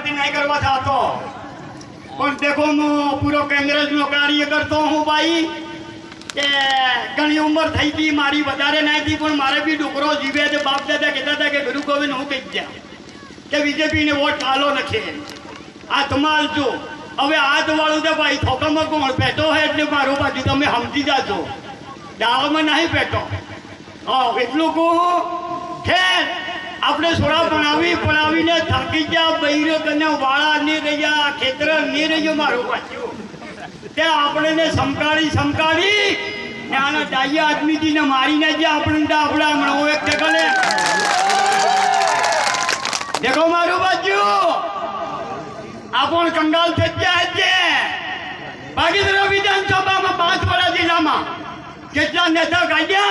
भर्ती नहीं करवा चाहता पण देखो मैं पूरा कांग्रेस नो कार्य करता हूँ भाई के घनी उम्र थी थी मारी वधारे नहीं थी पण मारे भी डुकरो जीवे तो बाप दादा कहता था कि गुरु गोविंद हूँ कही गया कि बीजेपी ने वोट आलो नखे आ तुम्हार जो હવે હાથ વાળું તો ભાઈ થોકામાં કોણ પેટો હે એટલે મારું બાજુ તમે સમજી જાજો દાળમાં નહીં પેટો હા એટલું કહું ખેર આપણે સોડા ભણાવીને થાકી ગયા બૈરો કને વાળા નહીં રહ્યા ખેતર નહીં રહ્યો મારું બાજુ તે આપણે સમકાળી ને આના ડાયા આદમીજીને મારીને જે આપણે હમણાં એક ટકલે દેખો મારું બાજુ आपण कंगाल थे बागेश्वर विधानसभा में 5 बड़ा जिला में के नेता काढ़्या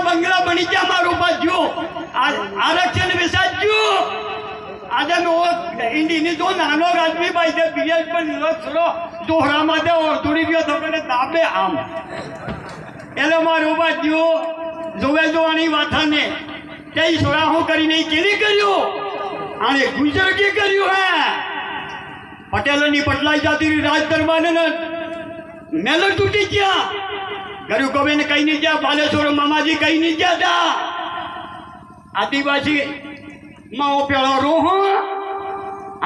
बंगला बनी गया मारू बाजू आरक्षण विसाजू आज इंडी जो नानो आदमी भाई थे पीएच पर निरो दोहरा माते और थोड़ी भी तो कने दाबे आम एलो मारू बाजू जोवे जोवानी वाथाने कई सोरा हो करी नहीं केली कर्यो आने गुजर के कर्યું હે પટેલોની પટલાઈ જાતી રાજ દરબારને મેલર તૂટી ગયા ગરુ ગોવિંદ કઈ નહીં ગયા બાલેશ્વર મામાજી કઈ નહીં ગયા હતા આદિવાસી માં પેલો રોહો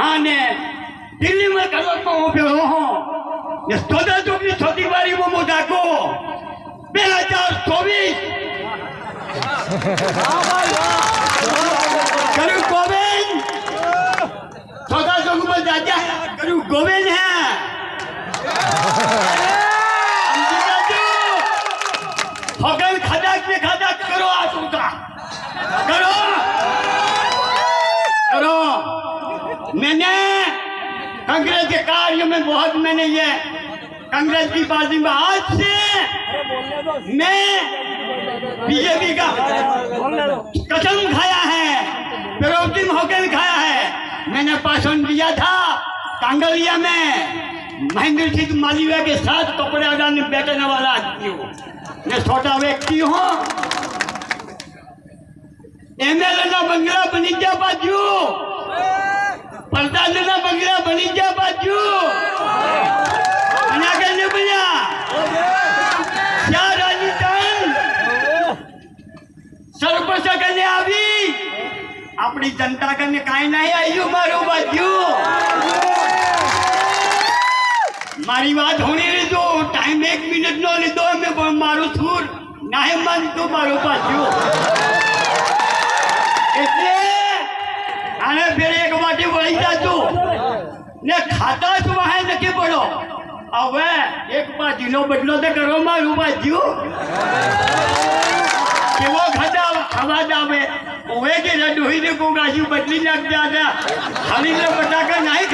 આને દિલ્હીમાં કલાકમાં પેલો ને સ્તોદા ચોકની છોટી વારીમાં મોટાકો 2024 ગરુ ગોવિંદ छोटा चौक में जाता है करूँ गोविंद है होगल खदाक में खदाक करो आंसू का करो मैंने कांग्रेस के कार्य में बहुत मैंने ये कांग्रेस की पार्टी में आज से मैं बीजेपी का कसम खाया है प्रोटीन होकर खाया है मैंने भाषण दिया था कांगलिया में महेंद्र सिंह मालवीय के साथ कपड़े डालने बैठने वाला आदमी हूँ मैं छोटा व्यक्ति हूँ एमएलए ना बंगला बनी जा बाजू प्रधान ना बंगला बनी जा बाजू बना के नहीं बना क्या राजस्थान सरपंच करने आवी अपनी जनता करने काई नहीं आई मारू बाजू मारी बात होनी रे जो टाइम 1 मिनट नो लीधो मैं मारू छूर नहीं मानतो मारू बाजू એટલે આને ફેર એક વાટી વળી જાજો ને ખાતા જ વાહે નથી પડો હવે એક બાજીનો બદલો તો કરો મારું બાજુ કેવો ખાવા દાવે ओवे के रडोही ने को गाजी बदली लग जाता हरी ने बटाका नहीं